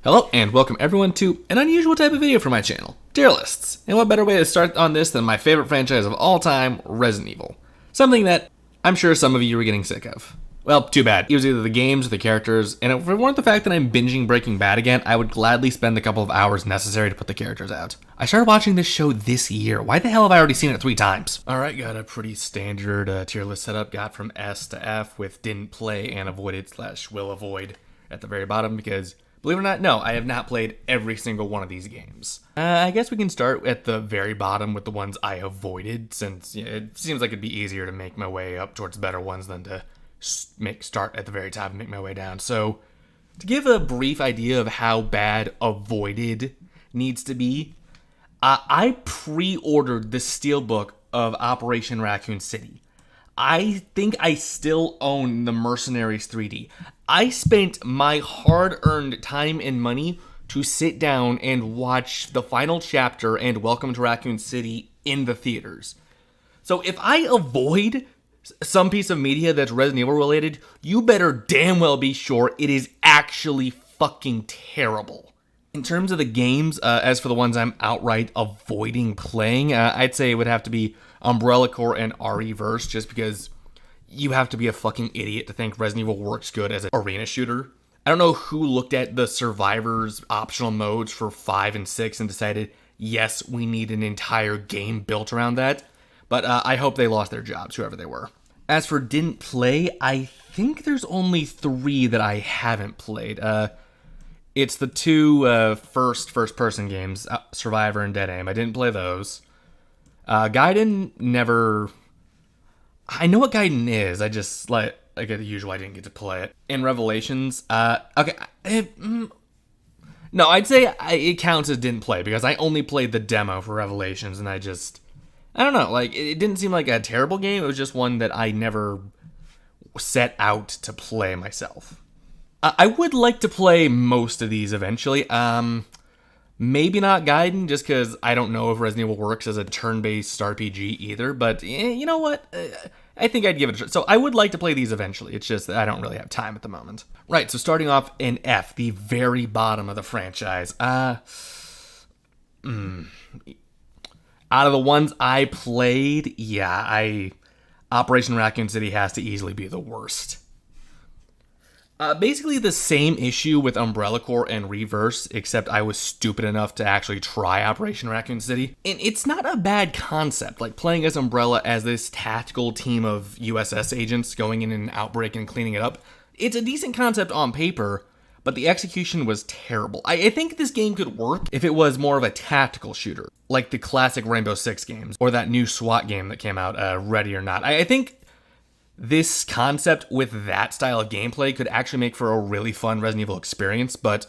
Hello and welcome everyone to an unusual type of video for my channel, tier lists. And what better way to start on this than my favorite franchise of all time, Resident Evil. Something that I'm sure some of you are getting sick of. Well, too bad. It was either the games or the characters, and if it weren't the fact that I'm binging Breaking Bad again, I would gladly spend the couple of hours necessary to put the characters out. I started watching this show this year. Why the hell have I already seen it 3 times? Alright, got a pretty standard tier list setup. Got from S to F with didn't play and avoided / will avoid at the very bottom because, believe it or not, no, I have not played every single one of these games. I guess we can start at the very bottom with the ones I avoided, since it seems like it'd be easier to make my way up towards better ones than to start at the very top and make my way down. So, to give a brief idea of how bad avoided needs to be, I pre-ordered the steelbook of Operation Raccoon City. I think I still own the Mercenaries 3D. I spent my hard-earned time and money to sit down and watch the final chapter and Welcome to Raccoon City in the theaters. So if I avoid some piece of media that's Resident Evil related, you better damn well be sure it is actually fucking terrible. In terms of the games, as for the ones I'm outright avoiding playing, I'd say it would have to be Umbrella Corps and RE-verse, just because you have to be a fucking idiot to think Resident Evil works good as an arena shooter. I don't know who looked at the Survivors optional modes for 5 and 6 and decided, yes, we need an entire game built around that, but I hope they lost their jobs, whoever they were. As for didn't play, I think there's only 3 that I haven't played. It's the 2 first-person games, Survivor and Dead Aim. I didn't play those. Gaiden never... I know what Gaiden is, I just, like the usual, I didn't get to play it. And Revelations, okay, no, I'd say it counts as didn't play, because I only played the demo for Revelations, and I don't know, like, it didn't seem like a terrible game, it was just one that I never set out to play myself. I would like to play most of these eventually. Maybe not Gaiden, just because I don't know if Resident Evil works as a turn-based RPG either, but you know what? I think I'd give it a try. So I would like to play these eventually, it's just that I don't really have time at the moment. Right, so starting off in F, the very bottom of the franchise. Out of the ones I played, yeah, Operation Raccoon City has to easily be the worst. Basically the same issue with Umbrella Corps and Reverse, except I was stupid enough to actually try Operation Raccoon City. And it's not a bad concept, like playing as Umbrella as this tactical team of USS agents going in an outbreak and cleaning it up. It's a decent concept on paper, but the execution was terrible. I think this game could work if it was more of a tactical shooter, like the classic Rainbow Six games, or that new SWAT game that came out, Ready or Not. I think this concept with that style of gameplay could actually make for a really fun Resident Evil experience, but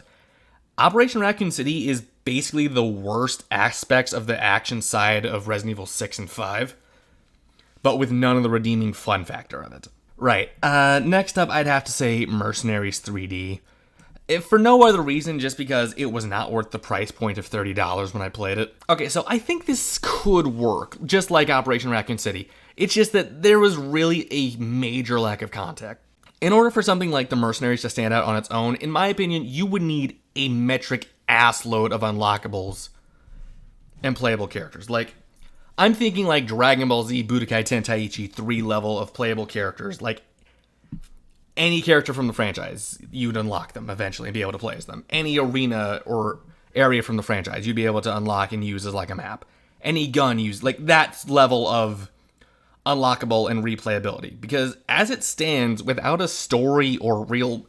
Operation Raccoon City is basically the worst aspects of the action side of Resident Evil 6 and 5, but with none of the redeeming fun factor of it. Right, next up I'd have to say Mercenaries 3D. If for no other reason, just because it was not worth the price point of $30 when I played it. Okay, so I think this could work, just like Operation Raccoon City. It's just that there was really a major lack of context. In order for something like the Mercenaries to stand out on its own, in my opinion, you would need a metric assload of unlockables and playable characters. Like, I'm thinking like Dragon Ball Z Budokai Tenkaichi 3 level of playable characters. Like, any character from the franchise, you'd unlock them eventually and be able to play as them. Any arena or area from the franchise, you'd be able to unlock and use as like a map. Any gun used, like that level of unlockable and replayability. Because as it stands, without a story or real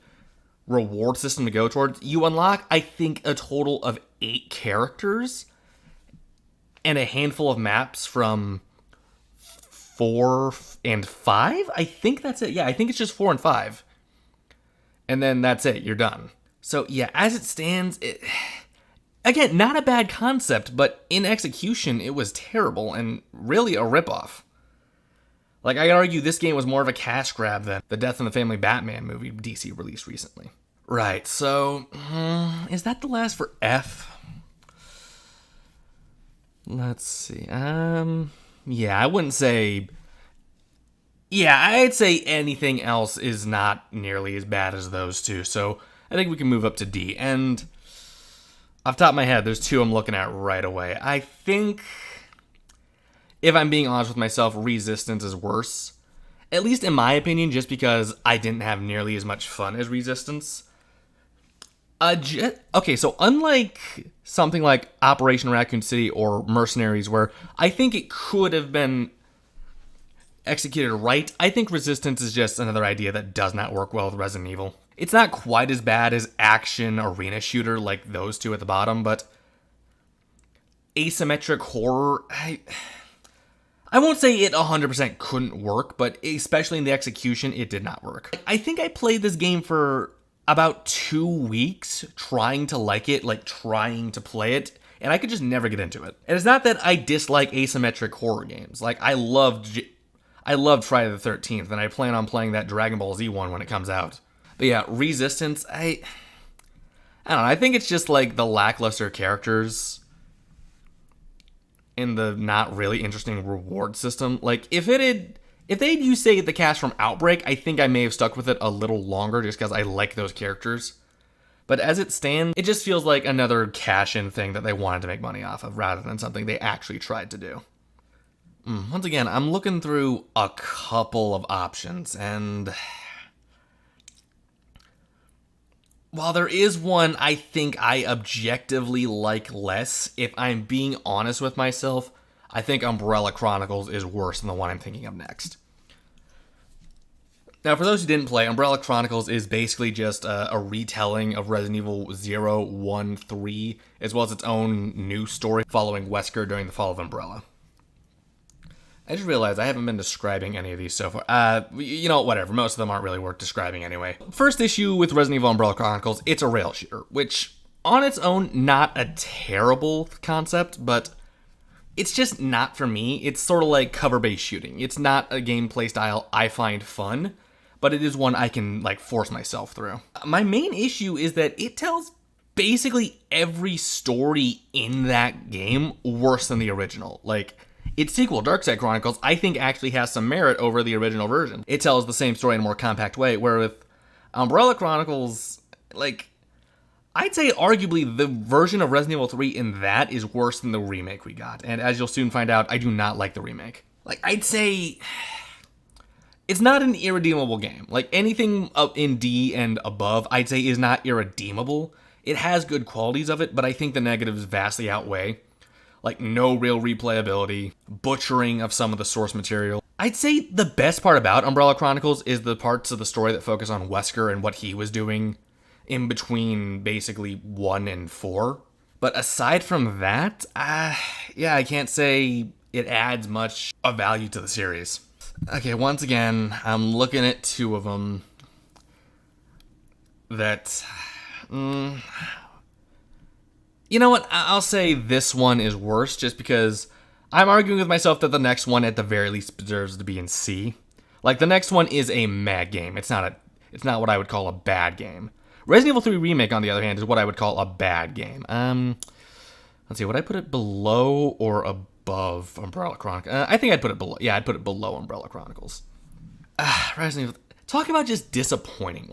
reward system to go towards, you unlock, I think, a total of 8 characters and a handful of maps from 4 and 5? I think that's it. Yeah, I think it's just 4 and 5. And then that's it. You're done. So, yeah, as it stands, again, not a bad concept, but in execution, it was terrible and really a ripoff. Like, I could argue this game was more of a cash grab than the Death in the Family Batman movie DC released recently. Right, so, is that the last for F? Let's see, yeah, I wouldn't say... Yeah, I'd say anything else is not nearly as bad as those two, so I think we can move up to D. And Off the top of my head, there's two I'm looking at right away. I think, if I'm being honest with myself, Resistance is worse. At least in my opinion, just because I didn't have nearly as much fun as Resistance. Okay, so unlike something like Operation Raccoon City or Mercenaries, where I think it could have been executed right, I think Resistance is just another idea that does not work well with Resident Evil. It's not quite as bad as action arena shooter like those two at the bottom, but asymmetric horror, I won't say it 100% couldn't work, but especially in the execution, it did not work. I think I played this game for about 2 weeks trying to like it, like trying to play it, and I could just never get into it. And it's not that I dislike asymmetric horror games. Like, I loved Friday the 13th, and I plan on playing that Dragon Ball Z one when it comes out. But yeah, Resistance, I don't know, I think it's just like the lackluster characters and the not really interesting reward system. Like, if they'd used, say, the cast from Outbreak, I think I may have stuck with it a little longer just because I like those characters. But as it stands, it just feels like another cash-in thing that they wanted to make money off of rather than something they actually tried to do. Once again, I'm looking through a couple of options, and while there is one I think I objectively like less, if I'm being honest with myself, I think Umbrella Chronicles is worse than the one I'm thinking of next. Now, for those who didn't play, Umbrella Chronicles is basically just a retelling of Resident Evil 0, 1, 3, as well as its own new story following Wesker during the fall of Umbrella. I just realized I haven't been describing any of these so far. Whatever. Most of them aren't really worth describing anyway. First issue with Resident Evil Umbrella Chronicles, it's a rail shooter, which, on its own, not a terrible concept, but it's just not for me. It's sort of like cover-based shooting. It's not a gameplay style I find fun, but it is one I can, force myself through. My main issue is that it tells basically every story in that game worse than the original. Its sequel, Darkside Chronicles, I think actually has some merit over the original version. It tells the same story in a more compact way, where with Umbrella Chronicles, I'd say arguably the version of Resident Evil 3 in that is worse than the remake we got. And as you'll soon find out, I do not like the remake. I'd say it's not an irredeemable game. Anything up in D and above, I'd say is not irredeemable. It has good qualities of it, but I think the negatives vastly outweigh. No real replayability, butchering of some of the source material. I'd say the best part about Umbrella Chronicles is the parts of the story that focus on Wesker and what he was doing in between basically 1 and 4. But aside from that, I can't say it adds much of value to the series. Okay, once again, I'm looking at two of them that... You know what, I'll say this one is worse just because I'm arguing with myself that the next one at the very least deserves to be in C. The next one is a mad game. It's not what I would call a bad game. Resident Evil 3 Remake, on the other hand, is what I would call a bad game. Let's see, would I put it below or above Umbrella Chronicles? I think I'd put it below. Yeah, I'd put it below Umbrella Chronicles. Resident Evil. Talk about just disappointing.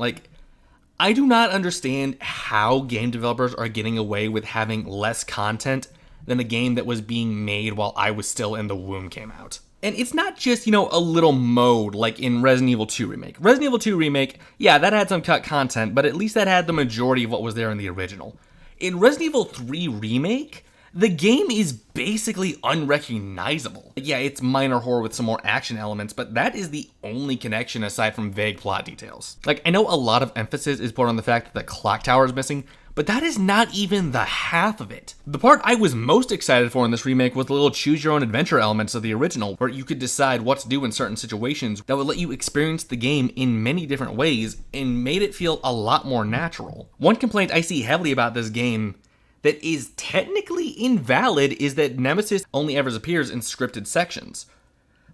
I do not understand how game developers are getting away with having less content than the game that was being made while I was still in the womb came out. And it's not just, a little mode like in Resident Evil 2 Remake. Resident Evil 2 Remake, yeah, that had some cut content, but at least that had the majority of what was there in the original. In Resident Evil 3 Remake, the game is basically unrecognizable. Yeah, it's minor horror with some more action elements, but that is the only connection aside from vague plot details. I know a lot of emphasis is put on the fact that the clock tower is missing, but that is not even the half of it. The part I was most excited for in this remake was the little choose-your-own-adventure elements of the original, where you could decide what to do in certain situations that would let you experience the game in many different ways and made it feel a lot more natural. One complaint I see heavily about this game that is technically invalid is that Nemesis only ever appears in scripted sections.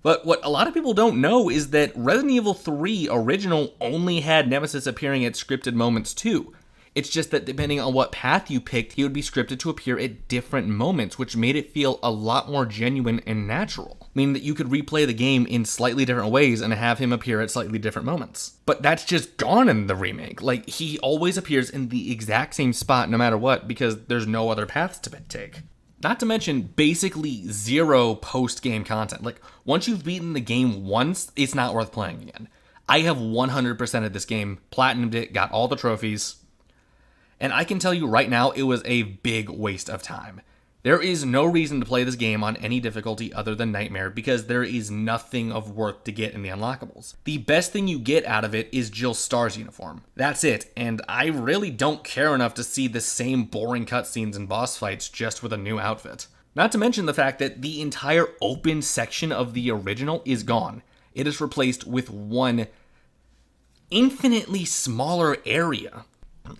But what a lot of people don't know is that Resident Evil 3 original only had Nemesis appearing at scripted moments too. It's just that depending on what path you picked, he would be scripted to appear at different moments, which made it feel a lot more genuine and natural. meaning that you could replay the game in slightly different ways and have him appear at slightly different moments. But that's just gone in the remake. Like, he always appears in the exact same spot no matter what, because there's no other paths to take. Not to mention basically zero post-game content. Like, once you've beaten the game once, it's not worth playing again. I have 100%ed this game, platinumed it, got all the trophies, and I can tell you right now, it was a big waste of time. There is no reason to play this game on any difficulty other than Nightmare, because there is nothing of worth to get in the unlockables. The best thing you get out of it is Jill Starr's uniform. That's it, and I really don't care enough to see the same boring cutscenes and boss fights just with a new outfit. Not to mention the fact that the entire open section of the original is gone. It is replaced with one infinitely smaller area.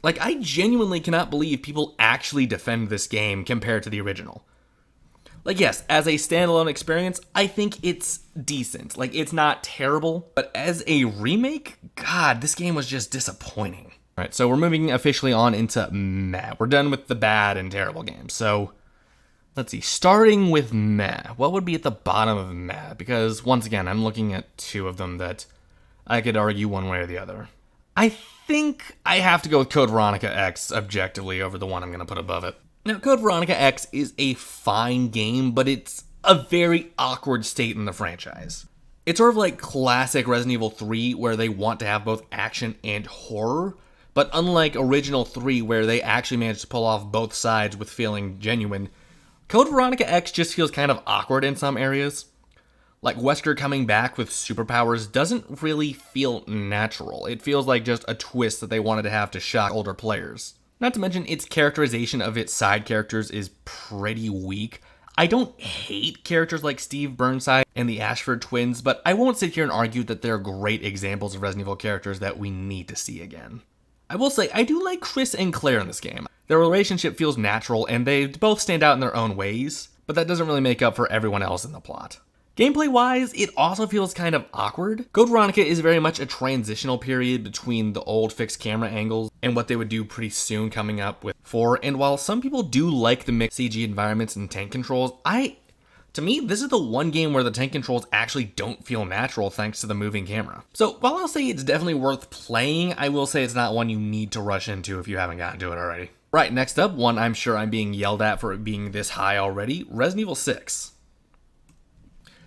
Like, I genuinely cannot believe people actually defend this game compared to the original. Like, yes, as a standalone experience, I think it's decent. Like, it's not terrible, but as a remake, God, this game was just disappointing. All right, so we're moving officially on into meh. We're done with the bad and terrible games. So, let's see, starting with meh. What would be at the bottom of meh? Because, once again, I'm looking at two of them that I could argue one way or the other. I think I have to go with Code Veronica X objectively over the one I'm going to put above it. Now, Code Veronica X is a fine game, but it's a very awkward state in the franchise. It's sort of like classic Resident Evil 3, where they want to have both action and horror, but unlike original 3, where they actually managed to pull off both sides with feeling genuine, Code Veronica X just feels kind of awkward in some areas. Like, Wesker coming back with superpowers doesn't really feel natural. It feels like just a twist that they wanted to have to shock older players. Not to mention, its characterization of its side characters is pretty weak. I don't hate characters like Steve Burnside and the Ashford twins, but I won't sit here and argue that they're great examples of Resident Evil characters that we need to see again. I will say, I do like Chris and Claire in this game. Their relationship feels natural, and they both stand out in their own ways, but that doesn't really make up for everyone else in the plot. Gameplay-wise, it also feels kind of awkward. Code Veronica is very much a transitional period between the old fixed camera angles and what they would do pretty soon coming up with 4, and while some people do like the mixed CG environments and tank controls, to me, this is the one game where the tank controls actually don't feel natural thanks to the moving camera. So while I'll say it's definitely worth playing, I will say it's not one you need to rush into if you haven't gotten to it already. Right, next up, one I'm sure I'm being yelled at for it being this high already, Resident Evil 6.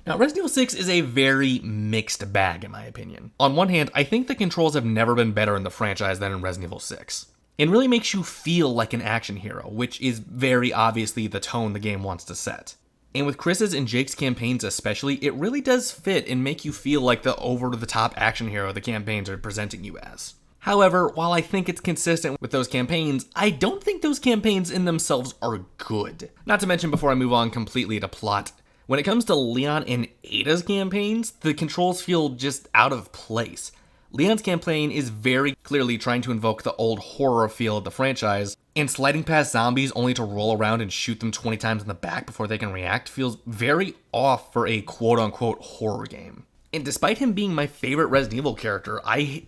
Now, Resident Evil 6 is a very mixed bag, in my opinion. On one hand, I think the controls have never been better in the franchise than in Resident Evil 6. It really makes you feel like an action hero, which is very obviously the tone the game wants to set. And with Chris's and Jake's campaigns especially, it really does fit and make you feel like the over-the-top action hero the campaigns are presenting you as. However, while I think it's consistent with those campaigns, I don't think those campaigns in themselves are good. Not to mention, before I move on completely to plot, when it comes to Leon and Ada's campaigns, the controls feel just out of place. Leon's campaign is very clearly trying to invoke the old horror feel of the franchise, and sliding past zombies only to roll around and shoot them 20 times in the back before they can react feels very off for a quote-unquote horror game. And despite him being my favorite Resident Evil character, I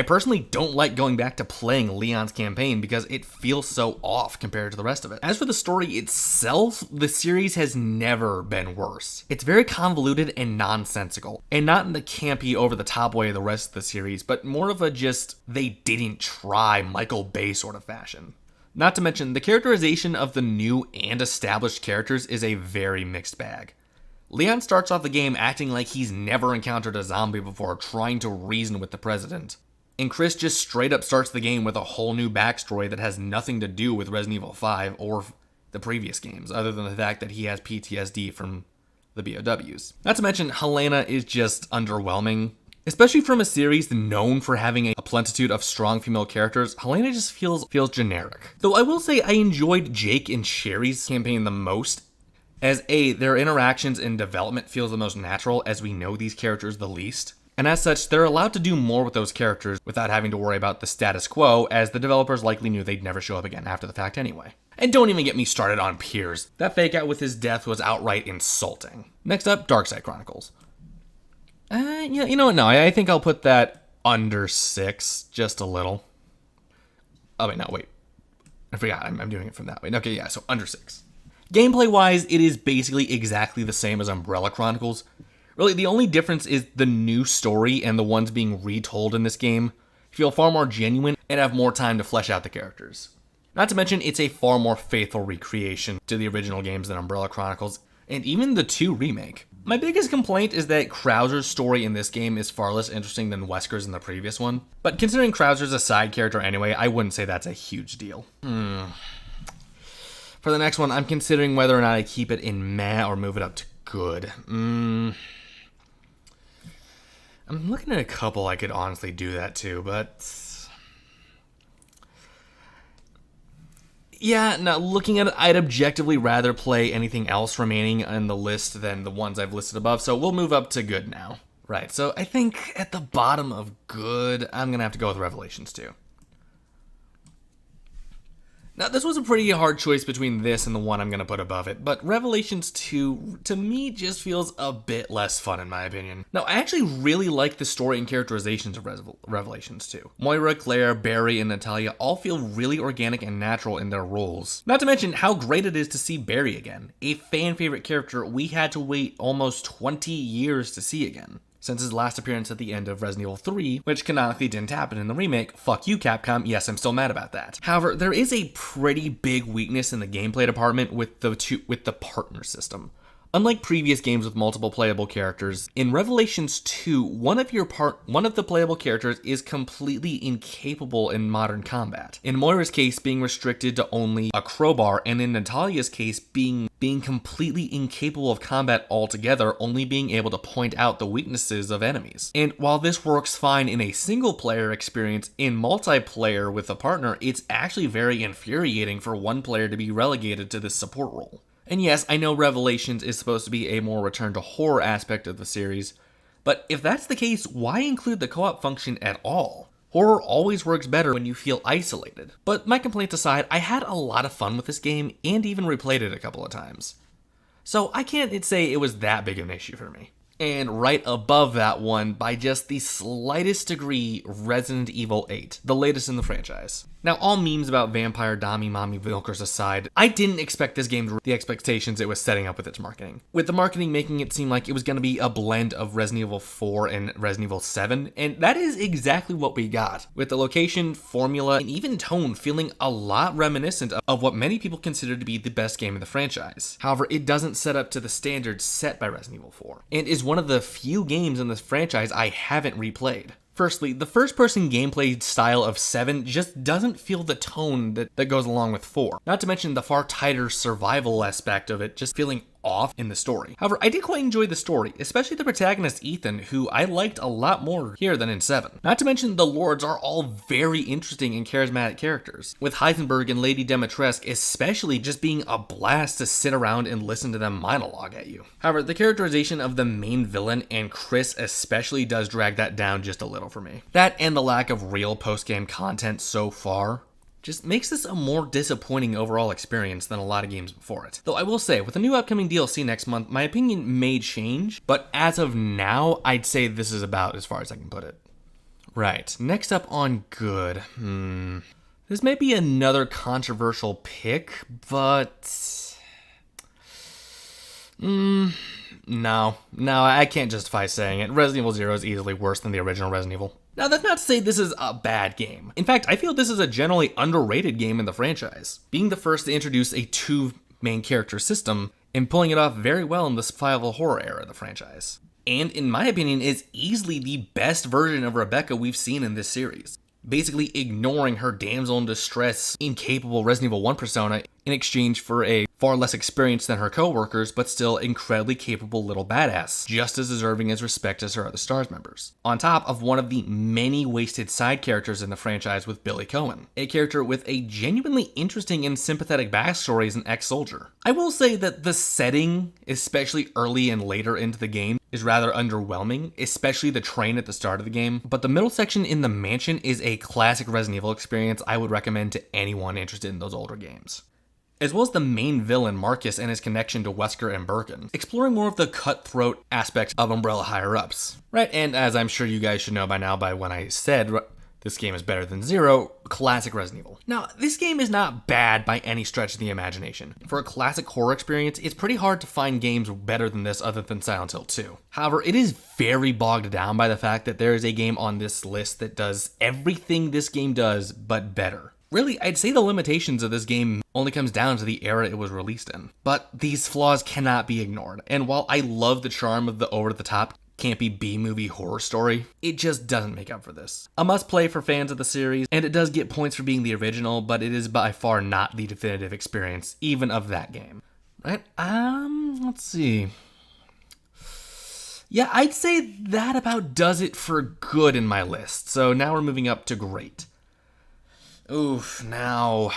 personally don't like going back to playing Leon's campaign because it feels so off compared to the rest of it. As for the story itself, the series has never been worse. It's very convoluted and nonsensical, and not in the campy over-the-top way of the rest of the series, but more of a just, they didn't try Michael Bay sort of fashion. Not to mention, the characterization of the new and established characters is a very mixed bag. Leon starts off the game acting like he's never encountered a zombie before, trying to reason with the president. And Chris just straight up starts the game with a whole new backstory that has nothing to do with Resident Evil 5 or the previous games, other than the fact that he has PTSD from the BOWs. Not to mention, Helena is just underwhelming. Especially from a series known for having a plentitude of strong female characters, Helena just feels generic. Though I will say I enjoyed Jake and Sherry's campaign the most, as their interactions and development feels the most natural, as we know these characters the least. And as such, they're allowed to do more with those characters without having to worry about the status quo, as the developers likely knew they'd never show up again after the fact anyway. And don't even get me started on Piers. That fake out with his death was outright insulting. Next up, Darkside Chronicles. Yeah, you know what? No, I think I'll put that under 6, just a little. Oh, wait, no, wait. I forgot, I'm doing it from that way. Okay, yeah, so under 6. Gameplay-wise, it is basically exactly the same as Umbrella Chronicles. Really, the only difference is the new story and the ones being retold in this game feel far more genuine and have more time to flesh out the characters. Not to mention, it's a far more faithful recreation to the original games than Umbrella Chronicles, and even the 2 remake. My biggest complaint is that Krauser's story in this game is far less interesting than Wesker's in the previous one, but considering Krauser's a side character anyway, I wouldn't say that's a huge deal. For the next one, I'm considering whether or not I keep it in meh or move it up to good. I'm looking at a couple I could honestly do that to, but... yeah, now looking at it, I'd objectively rather play anything else remaining in the list than the ones I've listed above, so we'll move up to good now. Right, so I think at the bottom of good, I'm gonna have to go with Revelations 2. Now, this was a pretty hard choice between this and the one I'm going to put above it, but Revelations 2, to me, just feels a bit less fun in my opinion. Now, I actually really like the story and characterizations of Revelations 2. Moira, Claire, Barry, and Natalia all feel really organic and natural in their roles. Not to mention how great it is to see Barry again, a fan-favorite character we had to wait almost 20 years to see again, since his last appearance at the end of Resident Evil 3, which canonically didn't happen in the remake. Fuck you, Capcom. Yes, I'm still mad about that. However, there is a pretty big weakness in the gameplay department with the partner system. Unlike previous games with multiple playable characters, in Revelations 2, one of the playable characters is completely incapable in modern combat. In Moira's case, being restricted to only a crowbar, and in Natalia's case, being completely incapable of combat altogether, only being able to point out the weaknesses of enemies. And while this works fine in a single player experience, in multiplayer with a partner, it's actually very infuriating for one player to be relegated to this support role. And yes, I know Revelations is supposed to be a more return to horror aspect of the series, but if that's the case, why include the co-op function at all? Horror always works better when you feel isolated. But my complaints aside, I had a lot of fun with this game and even replayed it a couple of times. So I can't say it was that big of an issue for me. And right above that one, by just the slightest degree, Resident Evil 8, the latest in the franchise. Now, all memes about vampire Dami Mommy milkers aside, I didn't expect this game to reach the expectations it was setting up with its marketing. With the marketing making it seem like it was going to be a blend of Resident Evil 4 and Resident Evil 7, and that is exactly what we got. With the location, formula, and even tone feeling a lot reminiscent of what many people consider to be the best game in the franchise. However, it doesn't set up to the standards set by Resident Evil 4, and is one of the few games in this franchise I haven't replayed. Firstly, the first-person gameplay style of 7 just doesn't feel the tone that goes along with 4. Not to mention the far tighter survival aspect of it just feeling off in the story. However, I did quite enjoy the story, especially the protagonist Ethan, who I liked a lot more here than in 7. Not to mention the Lords are all very interesting and charismatic characters, with Heisenberg and Lady Dimitrescu especially just being a blast to sit around and listen to them monologue at you. However, the characterization of the main villain and Chris especially does drag that down just a little for me. That and the lack of real post-game content so far just makes this a more disappointing overall experience than a lot of games before it. Though I will say, with a new upcoming DLC next month, my opinion may change, but as of now, I'd say this is about as far as I can put it. Right, next up on good. This may be another controversial pick, but... No, I can't justify saying it. Resident Evil 0 is easily worse than the original Resident Evil. Now, that's not to say this is a bad game. In fact, I feel this is a generally underrated game in the franchise, being the first to introduce a 2 main character system and pulling it off very well in the survival horror era of the franchise. And in my opinion, is easily the best version of Rebecca we've seen in this series, basically ignoring her damsel in distress, incapable Resident Evil 1 persona in exchange for a far less experienced than her co-workers, but still incredibly capable little badass, just as deserving as respect as her other STARS members. On top of one of the many wasted side characters in the franchise with Billy Cohen, a character with a genuinely interesting and sympathetic backstory as an ex-soldier. I will say that the setting, especially early and later into the game, is rather underwhelming, especially the train at the start of the game, but the middle section in the mansion is a classic Resident Evil experience I would recommend to anyone interested in those older games. As well as the main villain, Marcus, and his connection to Wesker and Birkin, exploring more of the cutthroat aspects of Umbrella higher-ups. Right, and as I'm sure you guys should know by now by when I said This game is better than 0, classic Resident Evil. Now, this game is not bad by any stretch of the imagination. For a classic horror experience, it's pretty hard to find games better than this other than Silent Hill 2. However, it is very bogged down by the fact that there is a game on this list that does everything this game does, but better. Really, I'd say the limitations of this game only comes down to the era it was released in. But these flaws cannot be ignored, and while I love the charm of the over-the-top campy B-movie horror story, it just doesn't make up for this. A must-play for fans of the series, and it does get points for being the original, but it is by far not the definitive experience, even of that game. Right? Let's see. Yeah, I'd say that about does it for good in my list, so now we're moving up to great. Oof, now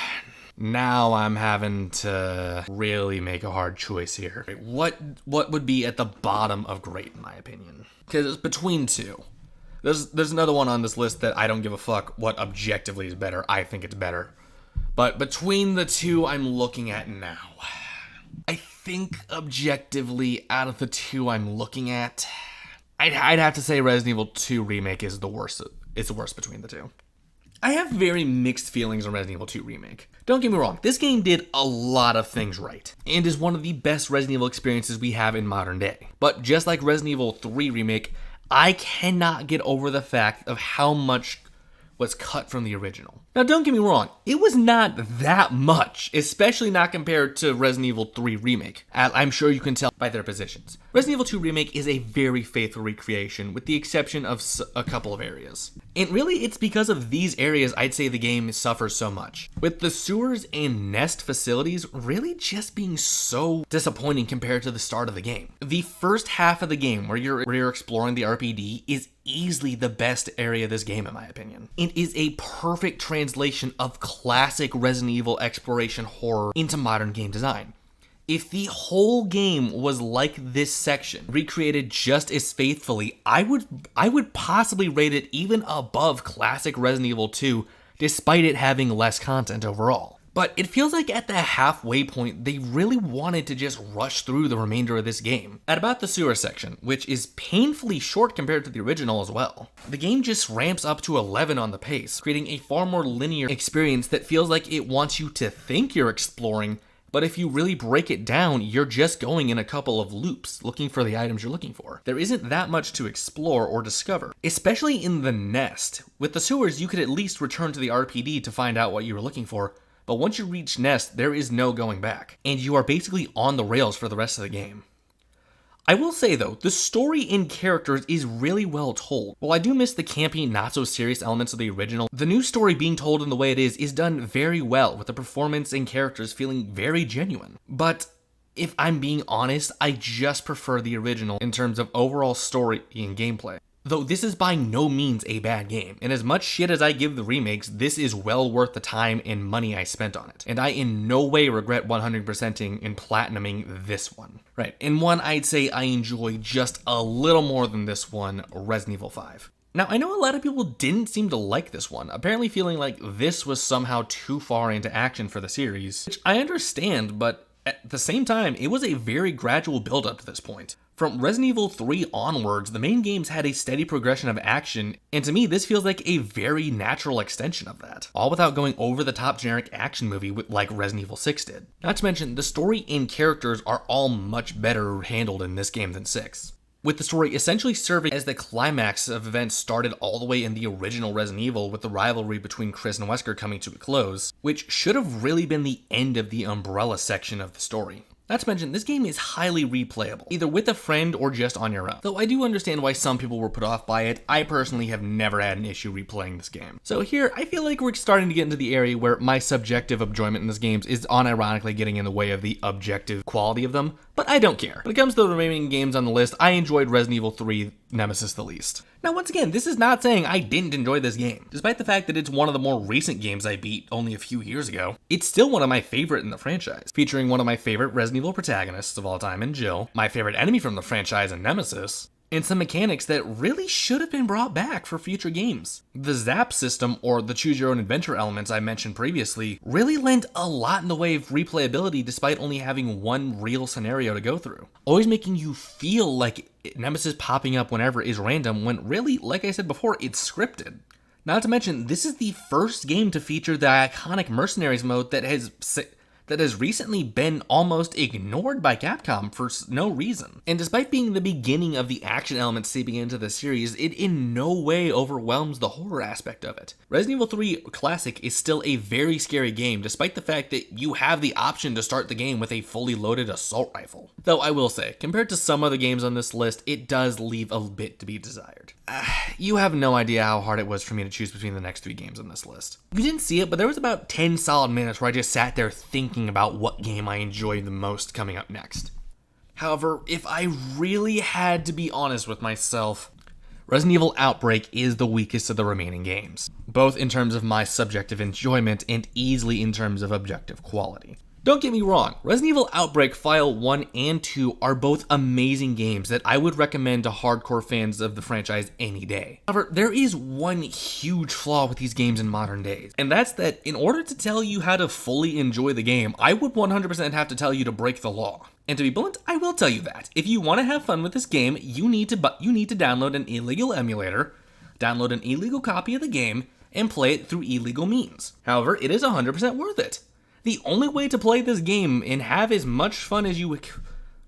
I'm having to really make a hard choice here. What would be at the bottom of great, in my opinion? Because it's between two. There's another one on this list that I don't give a fuck what objectively is better. I think it's better. But between the two I'm looking at now, I think objectively out of the two I'm looking at, I'd have to say Resident Evil 2 Remake is the worst. It's the worst between the two. I have very mixed feelings on Resident Evil 2 Remake. Don't get me wrong, this game did a lot of things right, and is one of the best Resident Evil experiences we have in modern day. But just like Resident Evil 3 Remake, I cannot get over the fact of how much was cut from the original. Now don't get me wrong, it was not that much, especially not compared to Resident Evil 3 Remake, as I'm sure you can tell by their positions. Resident Evil 2 Remake is a very faithful recreation, with the exception of a couple of areas. And really, it's because of these areas I'd say the game suffers so much, with the sewers and nest facilities really just being so disappointing compared to the start of the game. The first half of the game, where you're exploring the RPD, is easily the best area of this game in my opinion. It is a perfect translation of classic Resident Evil exploration horror into modern game design. If the whole game was like this section, recreated just as faithfully, I would possibly rate it even above classic Resident Evil 2, despite it having less content overall. But it feels like at the halfway point, they really wanted to just rush through the remainder of this game. At about the sewer section, which is painfully short compared to the original as well, the game just ramps up to 11 on the pace, creating a far more linear experience that feels like it wants you to think you're exploring, but if you really break it down, you're just going in a couple of loops, looking for the items you're looking for. There isn't that much to explore or discover, especially in the nest. With the sewers, you could at least return to the RPD to find out what you were looking for, but once you reach Nest, there is no going back, and you are basically on the rails for the rest of the game. I will say though, the story and characters is really well told. While I do miss the campy, not so serious elements of the original, the new story being told in the way it is done very well, with the performance and characters feeling very genuine. But if I'm being honest, I just prefer the original in terms of overall story and gameplay. Though this is by no means a bad game, and as much shit as I give the remakes, this is well worth the time and money I spent on it. And I in no way regret 100%ing and platinuming this one. Right, and one I'd say I enjoy just a little more than this one, Resident Evil 5. Now, I know a lot of people didn't seem to like this one, apparently feeling like this was somehow too far into action for the series, which I understand, but at the same time, it was a very gradual build up to this point. From Resident Evil 3 onwards, the main games had a steady progression of action, and to me this feels like a very natural extension of that, all without going over the top generic action movie like Resident Evil 6 did. Not to mention, the story and characters are all much better handled in this game than 6. With the story essentially serving as the climax of events started all the way in the original Resident Evil, with the rivalry between Chris and Wesker coming to a close, which should have really been the end of the Umbrella section of the story. Not to mention, this game is highly replayable, either with a friend or just on your own. Though I do understand why some people were put off by it, I personally have never had an issue replaying this game. So here, I feel like we're starting to get into the area where my subjective enjoyment in this game is unironically getting in the way of the objective quality of them, but I don't care. When it comes to the remaining games on the list, I enjoyed Resident Evil 3 Nemesis the least. Now once again, this is not saying I didn't enjoy this game. Despite the fact that it's one of the more recent games I beat only a few years ago, it's still one of my favorite in the franchise, featuring one of my favorite Resident Evil protagonists of all time in Jill, my favorite enemy from the franchise in Nemesis, and some mechanics that really should have been brought back for future games. The Zap system, or the choose your own adventure elements I mentioned previously, really lent a lot in the way of replayability despite only having one real scenario to go through, always making you feel like Nemesis popping up whenever is random when really, like I said before, it's scripted. Not to mention, this is the first game to feature the iconic Mercenaries mode that has recently been almost ignored by Capcom for no reason. And despite being the beginning of the action elements seeping into the series, it in no way overwhelms the horror aspect of it. Resident Evil 3 Classic is still a very scary game, despite the fact that you have the option to start the game with a fully loaded assault rifle. Though I will say, compared to some other games on this list, it does leave a bit to be desired. You have no idea how hard it was for me to choose between the next 3 games on this list. You didn't see it, but there was about 10 solid minutes where I just sat there thinking about what game I enjoyed the most coming up next. However, if I really had to be honest with myself, Resident Evil Outbreak is the weakest of the remaining games, both in terms of my subjective enjoyment and easily in terms of objective quality. Don't get me wrong, Resident Evil Outbreak File 1 and 2 are both amazing games that I would recommend to hardcore fans of the franchise any day. However, there is one huge flaw with these games in modern days, and that's that in order to tell you how to fully enjoy the game, I would 100% have to tell you to break the law. And to be blunt, I will tell you that. If you want to have fun with this game, you need to download an illegal emulator, download an illegal copy of the game, and play it through illegal means. However, it is 100% worth it. The only way to play this game and have as much fun as you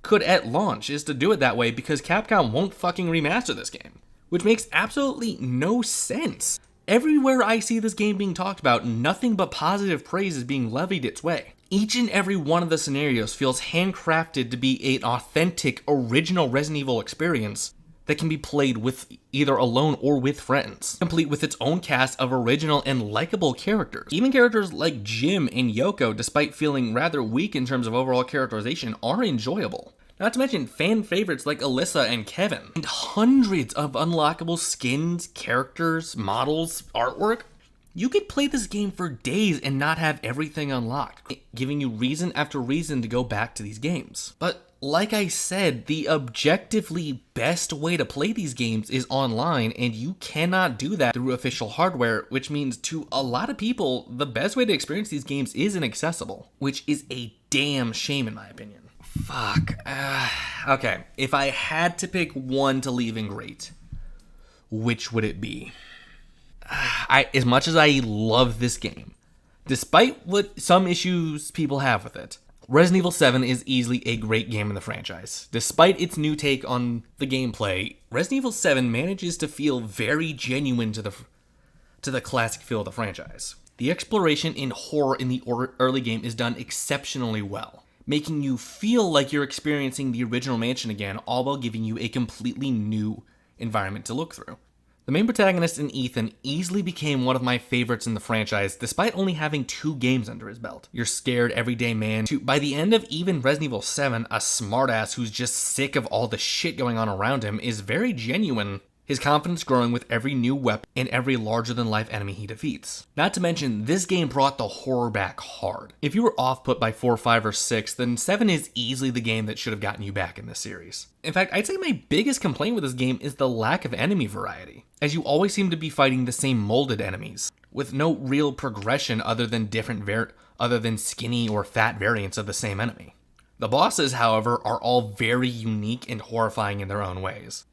could at launch is to do it that way because Capcom won't fucking remaster this game, which makes absolutely no sense. Everywhere I see this game being talked about, nothing but positive praise is being levied its way. Each and every one of the scenarios feels handcrafted to be an authentic, original Resident Evil experience that can be played with either alone or with friends, complete with its own cast of original and likable characters. Even characters like Jim and Yoko, despite feeling rather weak in terms of overall characterization, are enjoyable. Not to mention fan favorites like Alyssa and Kevin, and hundreds of unlockable skins, characters, models, artwork. You could play this game for days and not have everything unlocked, giving you reason after reason to go back to these games. But like I said, the objectively best way to play these games is online, and you cannot do that through official hardware, which means to a lot of people, the best way to experience these games is inaccessible, which is a damn shame in my opinion. Fuck. Okay, if I had to pick one to leave in great, which would it be? As much as I love this game, despite what some issues people have with it, Resident Evil 7 is easily a great game in the franchise. Despite its new take on the gameplay, Resident Evil 7 manages to feel very genuine to the classic feel of the franchise. The exploration in horror in the early game is done exceptionally well, making you feel like you're experiencing the original mansion again, all while giving you a completely new environment to look through. The main protagonist in Ethan easily became one of my favorites in the franchise, despite only having 2 games under his belt. Your scared everyday man to, by the end of even Resident Evil 7, a smartass who's just sick of all the shit going on around him is very genuine, his confidence growing with every new weapon and every larger-than-life enemy he defeats. Not to mention, this game brought the horror back hard. If you were off-put by 4, 5, or 6, then 7 is easily the game that should have gotten you back in this series. In fact, I'd say my biggest complaint with this game is the lack of enemy variety, as you always seem to be fighting the same molded enemies, with no real progression other than skinny or fat variants of the same enemy. The bosses, however, are all very unique and horrifying in their own ways,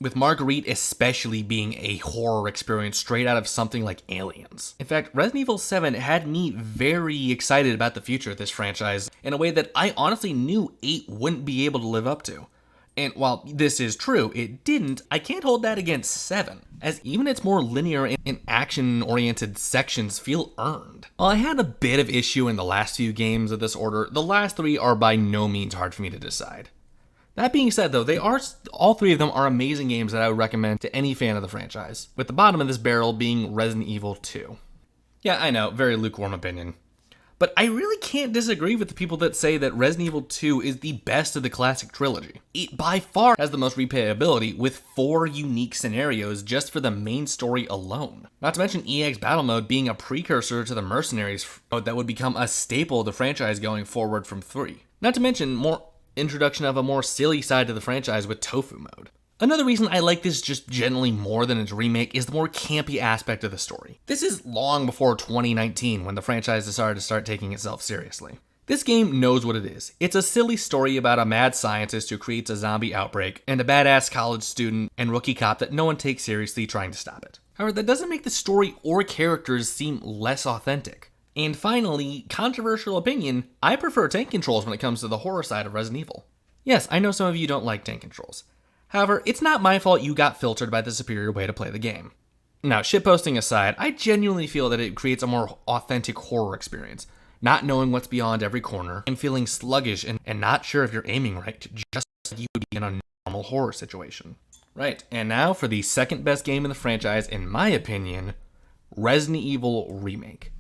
with Marguerite especially being a horror experience straight out of something like Aliens. In fact, Resident Evil 7 had me very excited about the future of this franchise in a way that I honestly knew 8 wouldn't be able to live up to. And while this is true, it didn't, I can't hold that against 7, as even its more linear and action-oriented sections feel earned. While I had a bit of issue in the last few games of this order, the last 3 are by no means hard for me to decide. That being said, though, all 3 of them are amazing games that I would recommend to any fan of the franchise, with the bottom of this barrel being Resident Evil 2. Yeah, I know, very lukewarm opinion. But I really can't disagree with the people that say that Resident Evil 2 is the best of the classic trilogy. It by far has the most replayability, with 4 unique scenarios just for the main story alone. Not to mention EX Battle Mode being a precursor to the Mercenaries mode that would become a staple of the franchise going forward from 3. Not to mention more introduction of a more silly side to the franchise with Tofu Mode. Another reason I like this just generally more than its remake is the more campy aspect of the story. This is long before 2019 when the franchise decided to start taking itself seriously. This game knows what it is. It's a silly story about a mad scientist who creates a zombie outbreak and a badass college student and rookie cop that no one takes seriously trying to stop it. However, that doesn't make the story or characters seem less authentic. And finally, controversial opinion, I prefer tank controls when it comes to the horror side of Resident Evil. Yes, I know some of you don't like tank controls. However, it's not my fault you got filtered by the superior way to play the game. Now, shitposting aside, I genuinely feel that it creates a more authentic horror experience, not knowing what's beyond every corner, and feeling sluggish and not sure if you're aiming right, just like you would be in a normal horror situation. Right, and now for the second best game in the franchise, in my opinion, Resident Evil Remake.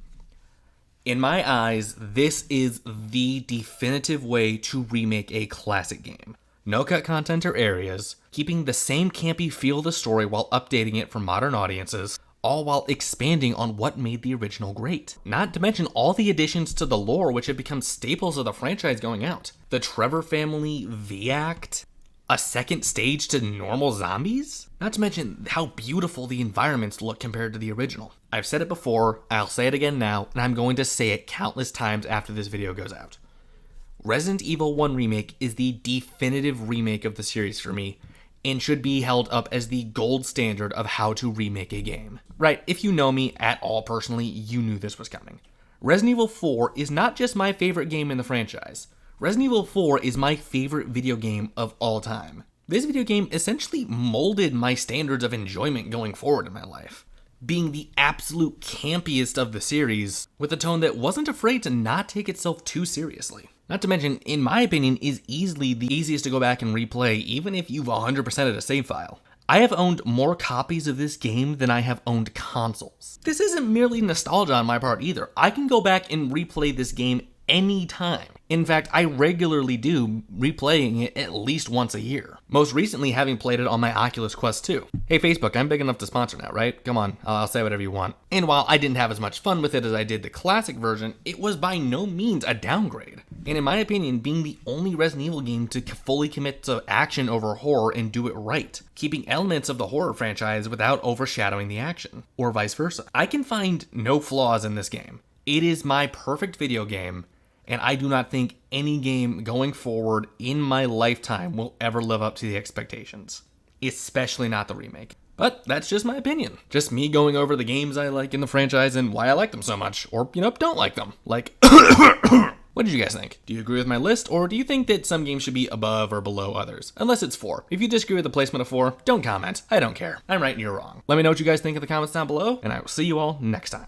In my eyes, this is the definitive way to remake a classic game. No cut content or areas, keeping the same campy feel of the story while updating it for modern audiences, all while expanding on what made the original great. Not to mention all the additions to the lore which have become staples of the franchise going out. The Trevor family V-Act, a second stage to normal zombies? Not to mention how beautiful the environments look compared to the original. I've said it before, I'll say it again now, and I'm going to say it countless times after this video goes out. Resident Evil 1 Remake is the definitive remake of the series for me, and should be held up as the gold standard of how to remake a game. Right, if you know me at all personally, you knew this was coming. Resident Evil 4 is not just my favorite game in the franchise. Resident Evil 4 is my favorite video game of all time. This video game essentially molded my standards of enjoyment going forward in my life, being the absolute campiest of the series, with a tone that wasn't afraid to not take itself too seriously. Not to mention, in my opinion, is easily the easiest to go back and replay, even if you've 100%ed a save file. I have owned more copies of this game than I have owned consoles. This isn't merely nostalgia on my part either. I can go back and replay this game anytime. In fact, I regularly do, replaying it at least once a year. Most recently having played it on my Oculus Quest 2. Hey Facebook, I'm big enough to sponsor now, right? Come on, I'll say whatever you want. And while I didn't have as much fun with it as I did the classic version, it was by no means a downgrade. And in my opinion, being the only Resident Evil game to fully commit to action over horror and do it right, keeping elements of the horror franchise without overshadowing the action, or vice versa. I can find no flaws in this game. It is my perfect video game, and I do not think any game going forward in my lifetime will ever live up to the expectations. Especially not the remake. But that's just my opinion. Just me going over the games I like in the franchise and why I like them so much. Or, don't like them. Like, what did you guys think? Do you agree with my list, or do you think that some games should be above or below others? Unless it's 4. If you disagree with the placement of 4, don't comment. I don't care. I'm right and you're wrong. Let me know what you guys think in the comments down below, and I will see you all next time.